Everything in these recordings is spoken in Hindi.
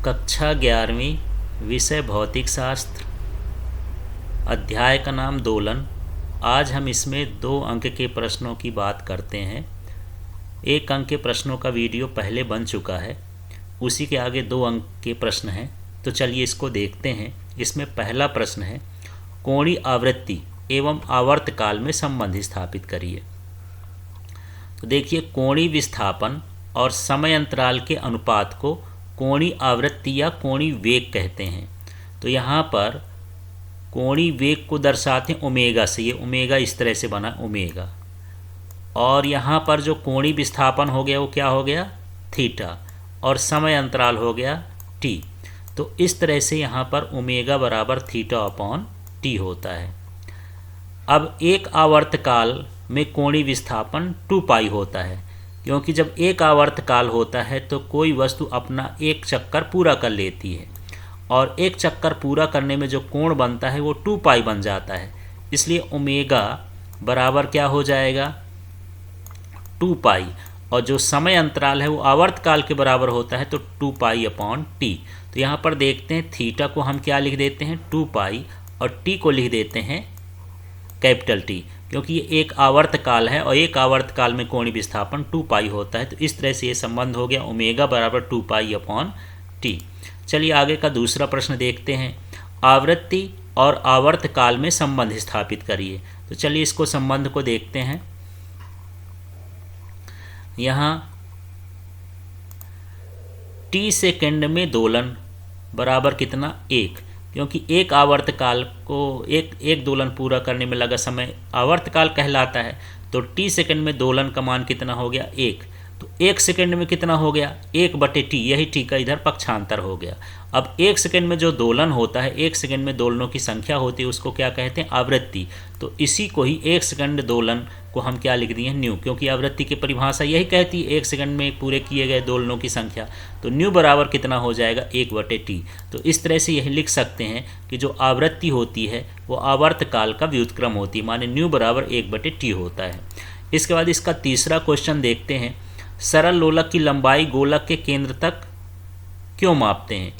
कक्षा 11वीं, विषय भौतिक शास्त्र, अध्याय का नाम दोलन। आज हम इसमें 2 अंक के प्रश्नों की बात करते हैं। 1 अंक के प्रश्नों का वीडियो पहले बन चुका है, उसी के आगे 2 अंक के प्रश्न हैं। तो चलिए इसको देखते हैं। इसमें पहला प्रश्न है, कोणीय आवृत्ति एवं आवर्तकाल में संबंध स्थापित करिए। तो देखिए, कोणीय विस्थापन और समय अंतराल के अनुपात को कोणीय आवृत्ति या कोणीय वेग कहते हैं। तो यहाँ पर कोणीय वेग को दर्शाते हैं ओमेगा से। ये ओमेगा इस तरह से बना ओमेगा, और यहाँ पर जो कोणीय विस्थापन हो गया वो क्या हो गया, थीटा, और समय अंतराल हो गया टी। तो इस तरह से यहाँ पर ओमेगा बराबर थीटा अपॉन टी होता है। अब एक आवर्तकाल में कोणीय विस्थापन 2 पाई होता है, क्योंकि जब एक आवर्तकाल होता है तो कोई वस्तु अपना एक चक्कर पूरा कर लेती है, और एक चक्कर पूरा करने में जो कोण बनता है वो 2 पाई बन जाता है। इसलिए ओमेगा बराबर क्या हो जाएगा, 2 पाई, और जो समय अंतराल है वो आवर्तकाल के बराबर होता है, तो 2 पाई अपॉन टी। तो यहाँ पर देखते हैं, थीटा को हम क्या लिख देते हैं, 2 पाई, और टी को लिख देते हैं कैपिटल टी, क्योंकि ये एक आवर्तकाल है और एक आवर्तकाल में कोणीय विस्थापन 2 पाई होता है। तो इस तरह से ये संबंध हो गया, ओमेगा बराबर 2 पाई अपॉन टी। चलिए आगे का दूसरा प्रश्न देखते हैं, आवृत्ति और आवर्तकाल में संबंध स्थापित करिए। तो चलिए इसको संबंध को देखते हैं। यहाँ टी सेकेंड में दोलन बराबर कितना, 1, क्योंकि एक आवर्तकाल को एक दोलन पूरा करने में लगा समय आवर्तकाल कहलाता है। तो टी सेकंड में दोलन का मान कितना हो गया, 1। तो 1 सेकंड में कितना हो गया, 1/t, यही टी का इधर पक्षांतर हो गया। अब 1 सेकंड में जो दोलन होता है, 1 सेकंड में दोलनों की संख्या होती है, उसको क्या कहते हैं, आवृत्ति। तो इसी को ही 1 सेकंड दोलन को हम क्या लिख दिए, न्यू, क्योंकि आवृत्ति की परिभाषा यही कहती है 1 सेकंड में पूरे किए गए दोलनों की संख्या। तो न्यू बराबर कितना हो जाएगा, 1/t। तो इस तरह से यही लिख सकते हैं कि जो आवृत्ति होती है वो आवर्तकाल का व्युत्क्रम होती है, माने न्यू बराबर 1/t होता है। इसके बाद इसका तीसरा क्वेश्चन देखते हैं, सरल लोलक की लंबाई गोलक के केंद्र तक क्यों मापते हैं।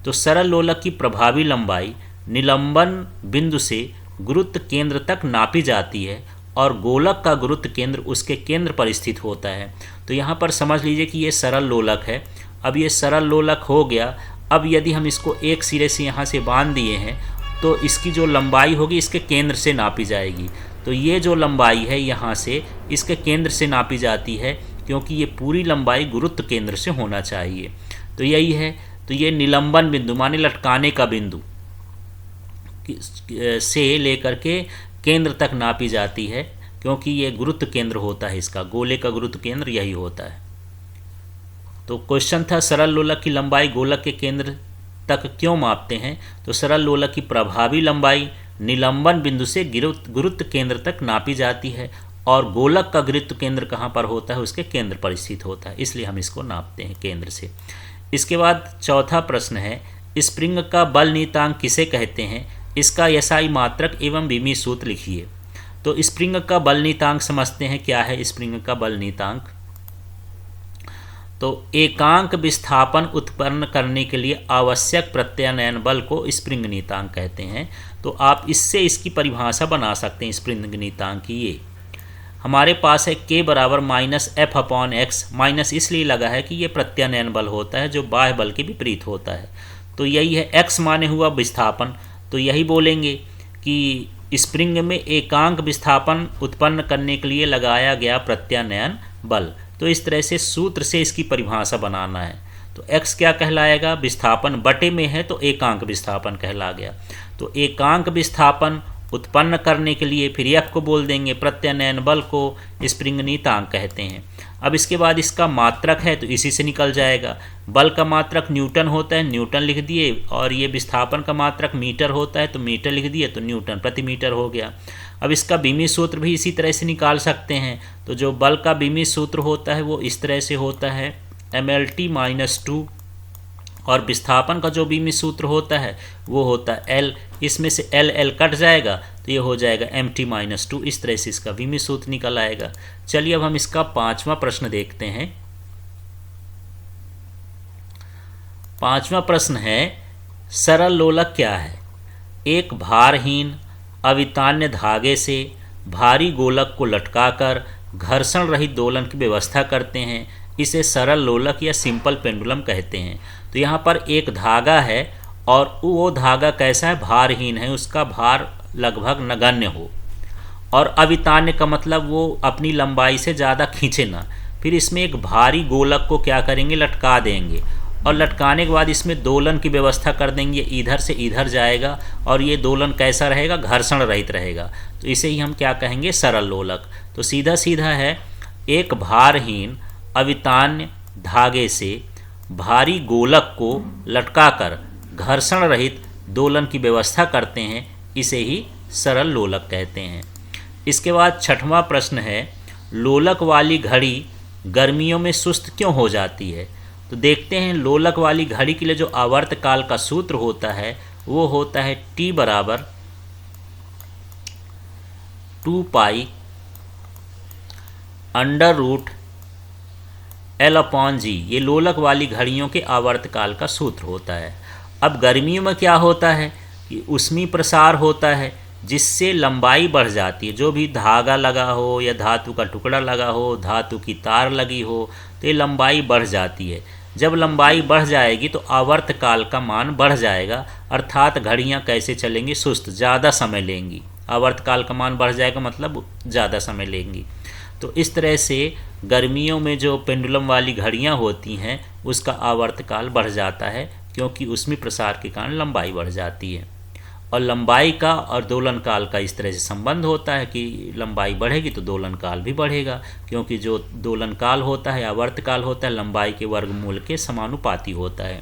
तो सरल लोलक की प्रभावी लंबाई निलंबन बिंदु से गुरुत्व केंद्र तक नापी जाती है, और गोलक का गुरुत्व केंद्र उसके केंद्र पर स्थित होता है। तो यहाँ पर समझ लीजिए कि ये सरल लोलक है। अब ये सरल लोलक हो गया। अब यदि हम इसको एक सिरे से यहाँ से बांध दिए हैं तो इसकी जो लंबाई होगी इसके केंद्र से नापी जाएगी। तो ये जो लंबाई है यहाँ से इसके केंद्र से नापी जाती है, क्योंकि ये पूरी लंबाई गुरुत्व केंद्र से होना चाहिए। तो यही है। तो ये निलंबन बिंदु माने लटकाने का बिंदु से लेकर के केंद्र तक नापी जाती है, क्योंकि ये गुरुत्व केंद्र होता है, इसका गोले का गुरुत्व केंद्र यही होता है। तो क्वेश्चन था, सरल लोलक की लंबाई गोलक के केंद्र तक क्यों मापते हैं। तो सरल लोलक की प्रभावी लंबाई निलंबन बिंदु से गुरुत्व केंद्र तक नापी जाती है, और गोलक का गुरुत्व केंद्र कहाँ पर होता है, उसके केंद्र पर स्थित होता है, इसलिए हम इसको नापते हैं केंद्र से। इसके बाद चौथा प्रश्न है, स्प्रिंग का बल नियतांक किसे कहते हैं, इसका एसआई मात्रक एवं विमी सूत्र लिखिए। तो स्प्रिंग का बल नियतांक समझते हैं, क्या है स्प्रिंग का बल नियतांक। तो एकांक विस्थापन उत्पन्न करने के लिए आवश्यक प्रत्यानयन बल को स्प्रिंग नियतांक कहते हैं। तो आप इससे इसकी परिभाषा बना सकते हैं स्प्रिंग नियतांक की। ये हमारे पास है k बराबर -F/x, माइनस इसलिए लगा है कि ये प्रत्यानयन बल होता है जो बाह्य बल के विपरीत होता है। तो यही है, x माने हुआ विस्थापन। तो यही बोलेंगे कि स्प्रिंग में एकांक विस्थापन उत्पन्न करने के लिए लगाया गया प्रत्यानयन बल। तो इस तरह से सूत्र से इसकी परिभाषा बनाना है। तो x क्या कहलाएगा, विस्थापन बटे में है तो एकांक विस्थापन कहला गया। तो एकांक विस्थापन उत्पन्न करने के लिए फिर F को बोल देंगे, प्रत्यानयन बल को स्प्रिंग नियतांक कहते हैं। अब इसके बाद इसका मात्रक है तो इसी से निकल जाएगा। बल का मात्रक न्यूटन होता है, न्यूटन लिख दिए, और ये विस्थापन का मात्रक मीटर होता है तो मीटर लिख दिए, तो न्यूटन प्रति मीटर हो गया। अब इसका विमी सूत्र भी इसी तरह से निकाल सकते हैं। तो जो बल का विमी सूत्र होता है वो इस तरह से होता है, mLT-2, और विस्थापन का जो विमी सूत्र होता है वो होता है L। इसमें से L कट जाएगा तो ये हो जाएगा MT-2। इस तरह से इसका विमी सूत्र निकल आएगा। चलिए अब हम इसका 5वां प्रश्न देखते हैं। 5वां प्रश्न है सरल लोलक क्या है? एक भारहीन अवितान्य धागे से भारी गोलक को लटकाकर घर्षण रहित दोलन की व्यवस्था करते हैं, इसे सरल लोलक या सिंपल पेंडुलम कहते हैं। तो यहाँ पर एक धागा है और वो धागा कैसा है? भारहीन है, उसका भार लगभग नगण्य हो, और अवितान्य का मतलब वो अपनी लंबाई से ज़्यादा खींचे ना। फिर इसमें एक भारी गोलक को क्या करेंगे? लटका देंगे, और लटकाने के बाद इसमें दोलन की व्यवस्था कर देंगे, इधर से इधर जाएगा और ये दोलन कैसा रहेगा? घर्षण रहित रहेगा। तो इसे ही हम क्या कहेंगे? सरल लोलक। तो सीधा सीधा है, एक भारहीन अवितान्य धागे से भारी गोलक को लटकाकर घर्षण रहित दोलन की व्यवस्था करते हैं, इसे ही सरल लोलक कहते हैं। इसके बाद 6वां प्रश्न है लोलक वाली घड़ी गर्मियों में सुस्त क्यों हो जाती है? तो देखते हैं, लोलक वाली घड़ी के लिए जो आवर्तकाल का सूत्र होता है वो होता है T बराबर 2 पाई √L/G। ये लोलक वाली घड़ियों के आवर्तकाल का सूत्र होता है। अब गर्मियों में क्या होता है कि ऊष्मीय प्रसार होता है, जिससे लंबाई बढ़ जाती है। जो भी धागा लगा हो या धातु का टुकड़ा लगा हो, धातु की तार लगी हो, तो ये लंबाई बढ़ जाती है। जब लंबाई बढ़ जाएगी तो आवर्तकाल का मान बढ़ जाएगा, अर्थात घड़ियाँ कैसे चलेंगी? सुस्त, ज़्यादा समय लेंगी। आवर्तकाल का मान बढ़ जाएगा मतलब ज़्यादा समय लेंगी। तो इस तरह से गर्मियों में जो पेंडुलम वाली घड़ियाँ होती हैं उसका आवर्तकाल बढ़ जाता है, क्योंकि उसमें प्रसार के कारण लंबाई बढ़ जाती है। और लंबाई का और दोलन काल का इस तरह से संबंध होता है कि लंबाई बढ़ेगी तो दोलन काल भी बढ़ेगा, क्योंकि जो दोलन काल होता है, आवर्तकाल होता है, लंबाई के वर्गमूल के समानुपाती होता है।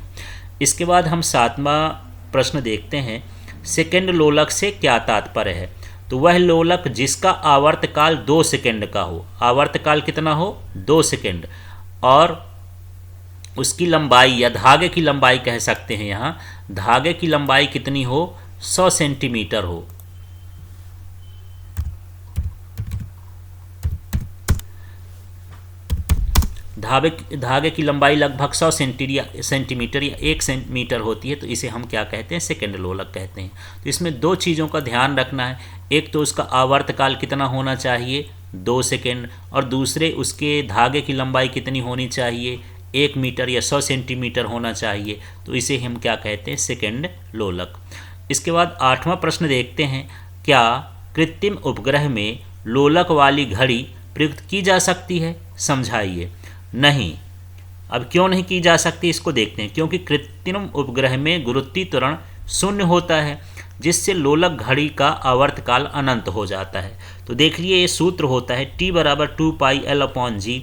इसके बाद हम 7वां प्रश्न देखते हैं, सेकेंड लोलक से क्या तात्पर्य है? तो वह लोलक जिसका आवर्तकाल 2 सेकेंड का हो। आवर्तकाल कितना हो? 2 सेकेंड, और उसकी लंबाई या धागे की लंबाई कह सकते हैं, यहाँ धागे की लंबाई कितनी हो? 100 सेंटीमीटर हो। धागे की लंबाई लगभग 100 सेंटीमीटर या 1 सेंटीमीटर होती है, तो इसे हम क्या कहते हैं? सेकेंड लोलक कहते हैं। तो इसमें 2 चीज़ों का ध्यान रखना है, एक तो उसका आवर्तकाल कितना होना चाहिए? 2 सेकेंड, और दूसरे उसके धागे की लंबाई कितनी होनी चाहिए? 1 मीटर या 100 सेंटीमीटर होना चाहिए। तो इसे हम क्या कहते हैं? सेकेंड लोलक। इसके बाद 8वां प्रश्न देखते हैं, क्या कृत्रिम उपग्रह में लोलक वाली घड़ी प्रयुक्त की जा सकती है? समझाइए। नहीं। अब क्यों नहीं की जा सकती इसको देखते हैं। क्योंकि कृत्रिम उपग्रह में गुरुत्वीय त्वरण 0 होता है, जिससे लोलक घड़ी का आवर्तकाल अनंत हो जाता है। तो देख लिए, ये सूत्र होता है T बराबर 2 पाई L/G।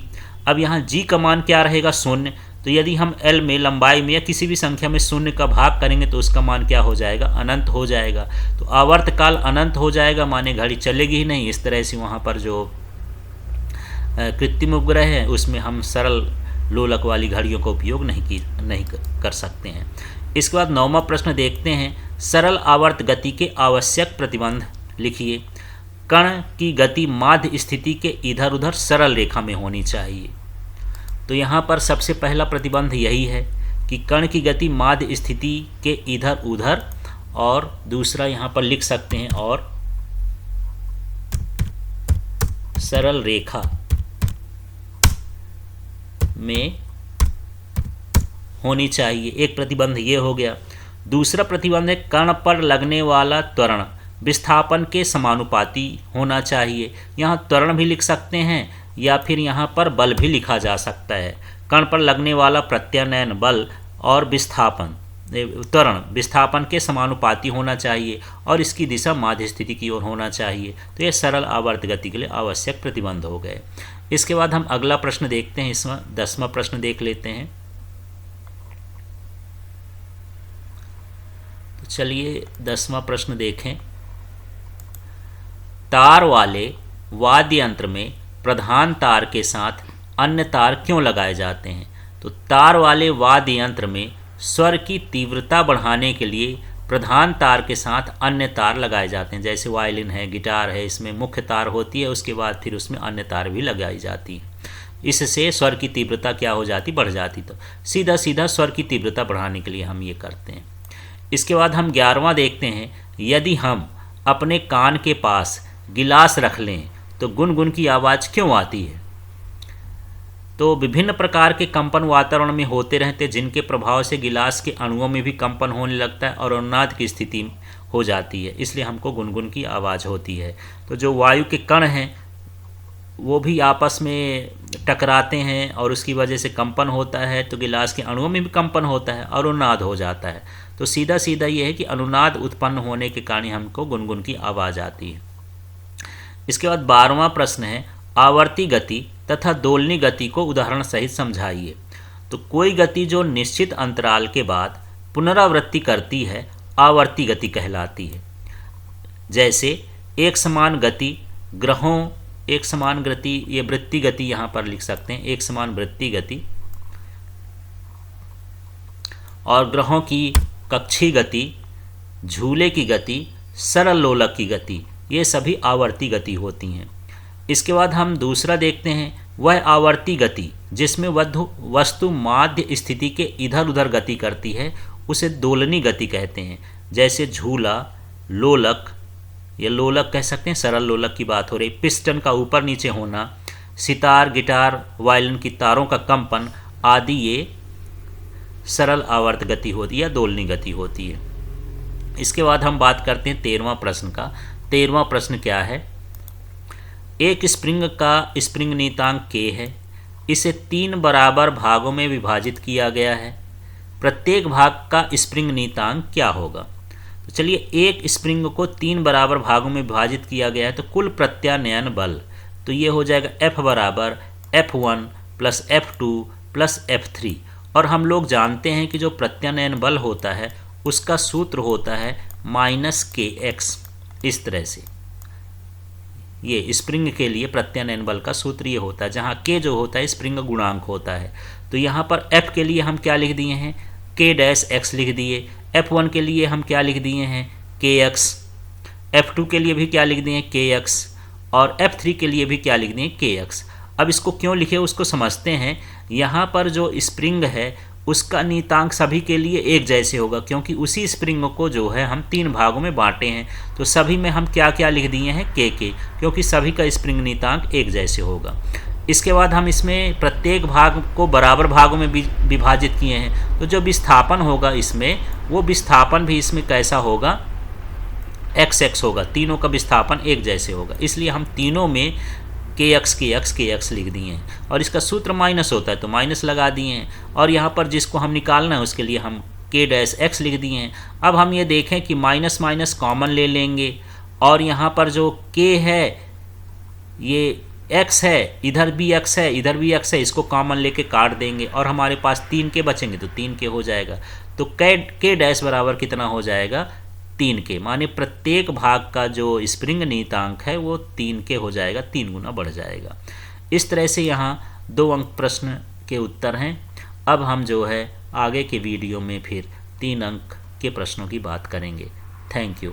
अब यहाँ G का मान क्या रहेगा? 0। तो यदि हम L में, लंबाई में या किसी भी संख्या में 0 का भाग करेंगे तो उसका मान क्या हो जाएगा? अनंत हो जाएगा। तो आवर्तकाल अनंत हो जाएगा, माने घड़ी चलेगी ही नहीं। इस तरह से वहाँ पर जो कृत्रिम उपग्रह है उसमें हम सरल लोलक वाली घड़ियों का उपयोग नहीं कर सकते हैं। इसके बाद 9वां प्रश्न देखते हैं, सरल आवर्त गति के आवश्यक प्रतिबंध लिखिए। कण की गति माध्य स्थिति के इधर उधर सरल रेखा में होनी चाहिए। तो यहाँ पर सबसे पहला प्रतिबंध यही है कि कण की गति माध्य स्थिति के इधर उधर, और दूसरा यहाँ पर लिख सकते हैं और सरल रेखा में होनी चाहिए। एक प्रतिबंध ये हो गया। दूसरा प्रतिबंध है कण पर लगने वाला त्वरण विस्थापन के समानुपाती होना चाहिए। यहाँ त्वरण भी लिख सकते हैं या फिर यहाँ पर बल भी लिखा जा सकता है। कण पर लगने वाला प्रत्यानयन बल और विस्थापन त्वरण विस्थापन के समानुपाती होना चाहिए, और इसकी दिशा माध्य स्थिति की ओर होना चाहिए। तो ये सरल आवर्त गति के लिए आवश्यक प्रतिबंध हो गए। इसके बाद हम अगला प्रश्न देखते हैं। इसमें 10वां प्रश्न देख लेते हैं। तो चलिए 10वां प्रश्न देखें। तार वाले वाद्य यंत्र में प्रधान तार के साथ अन्य तार क्यों लगाए जाते हैं? तो तार वाले वाद्य यंत्र में स्वर की तीव्रता बढ़ाने के लिए प्रधान तार के साथ अन्य तार लगाए जाते हैं। जैसे वायलिन है, गिटार है, इसमें मुख्य तार होती है, उसके बाद फिर उसमें अन्य तार भी लगाई जाती है। इससे स्वर की तीव्रता क्या हो जाती, बढ़ जाती। तो सीधा सीधा स्वर की तीव्रता बढ़ाने के लिए हम ये करते हैं। इसके बाद हम 11वां देखते हैं, यदि हम अपने कान के पास गिलास रख लें तो गुनगुन की आवाज़ क्यों आती है। तो विभिन्न प्रकार के कंपन वातावरण में होते रहते, जिनके प्रभाव से गिलास के अणुओं में भी कंपन होने लगता है और अनुनाद की स्थिति हो जाती है, इसलिए हमको गुनगुन की आवाज़ होती है। तो जो वायु के कण हैं वो भी आपस में टकराते हैं और उसकी वजह से कंपन होता है, तो गिलास के अणुओं में भी कंपन होता है और अनुनाद हो जाता है। तो सीधा सीधा ये है कि अनुनाद उत्पन्न होने के कारण हमको गुनगुन की आवाज़ आती है। इसके बाद 12वां प्रश्न है, आवर्ती गति तथा दोलनी गति को उदाहरण सहित समझाइए। तो कोई गति जो निश्चित अंतराल के बाद पुनरावृत्ति करती है आवर्ती गति कहलाती है। जैसे एक समान गति ग्रहों, एक समान गति, ये वृत्ति गति यहाँ पर लिख सकते हैं, एक समान वृत्ति गति, और ग्रहों की कक्षीय गति, झूले की गति, सरल लोलक की गति, ये सभी आवर्ती गति होती हैं। इसके बाद हम दूसरा देखते हैं, वह आवर्ती गति जिसमें वस्तु माध्य स्थिति के इधर उधर गति करती है उसे दोलनी गति कहते हैं। जैसे झूला, लोलक, या लोलक कह सकते हैं, सरल लोलक की बात हो रही, पिस्टन का ऊपर नीचे होना, सितार, गिटार, वायलिन की तारों का कंपन आदि, ये सरल आवर्त गति होती है या दोलनी गति होती है। इसके बाद हम बात करते हैं 13वां प्रश्न का। 13वां प्रश्न क्या है, एक स्प्रिंग का स्प्रिंग नियतांक K है, इसे 3 बराबर भागों में विभाजित किया गया है, प्रत्येक भाग का स्प्रिंग नियतांक क्या होगा। तो चलिए, एक स्प्रिंग को 3 बराबर भागों में विभाजित किया गया है, तो कुल प्रत्यानयन बल तो ये हो जाएगा F बराबर F1 plus F2 plus F3। और हम लोग जानते हैं कि जो प्रत्यानयन बल होता है उसका सूत्र होता है -kx। इस तरह से ये स्प्रिंग के लिए प्रत्यानयन बल का सूत्र ये होता है, जहाँ k जो होता है स्प्रिंग गुणांक होता है। तो यहाँ पर F के लिए हम क्या लिख दिए हैं, k-x लिख दिए। F1 के लिए हम क्या लिख दिए हैं, kx। F2 के लिए भी क्या लिख दिए हैं, kx। और F3 के लिए भी क्या लिख दिए, kx। अब इसको क्यों लिखे उसको समझते हैं। यहाँ पर जो स्प्रिंग है उसका नियतांक सभी के लिए एक जैसे होगा, क्योंकि उसी स्प्रिंग को जो है हम 3 भागों में बांटे हैं, तो सभी में हम क्या क्या लिख दिए हैं, k, क्योंकि सभी का स्प्रिंग नियतांक एक जैसे होगा। इसके बाद हम इसमें प्रत्येक भाग को बराबर भागों में विभाजित किए हैं, तो जो विस्थापन होगा इसमें, वो विस्थापन भी इसमें कैसा होगा, x होगा। तीनों का विस्थापन एक जैसे होगा, इसलिए हम तीनों में kx लिख दिए हैं। और इसका सूत्र माइनस होता है तो माइनस लगा दिए हैं, और यहाँ पर जिसको हम निकालना है उसके लिए हम k-x लिख दिए हैं। अब हम ये देखें कि माइनस माइनस कॉमन ले लेंगे, और यहाँ पर जो k है ये x है, इधर भी x है, इधर भी x है, इसको कॉमन लेके काट देंगे और हमारे पास 3k बचेंगे, तो 3k हो जाएगा। तो k- बराबर कितना हो जाएगा, 3k, माने प्रत्येक भाग का जो स्प्रिंग नियतांक है वो 3k हो जाएगा, 3 गुना बढ़ जाएगा। इस तरह से यहाँ 2 अंक प्रश्न के उत्तर हैं। अब हम जो है आगे के वीडियो में फिर 3 अंक के प्रश्नों की बात करेंगे। Thank you.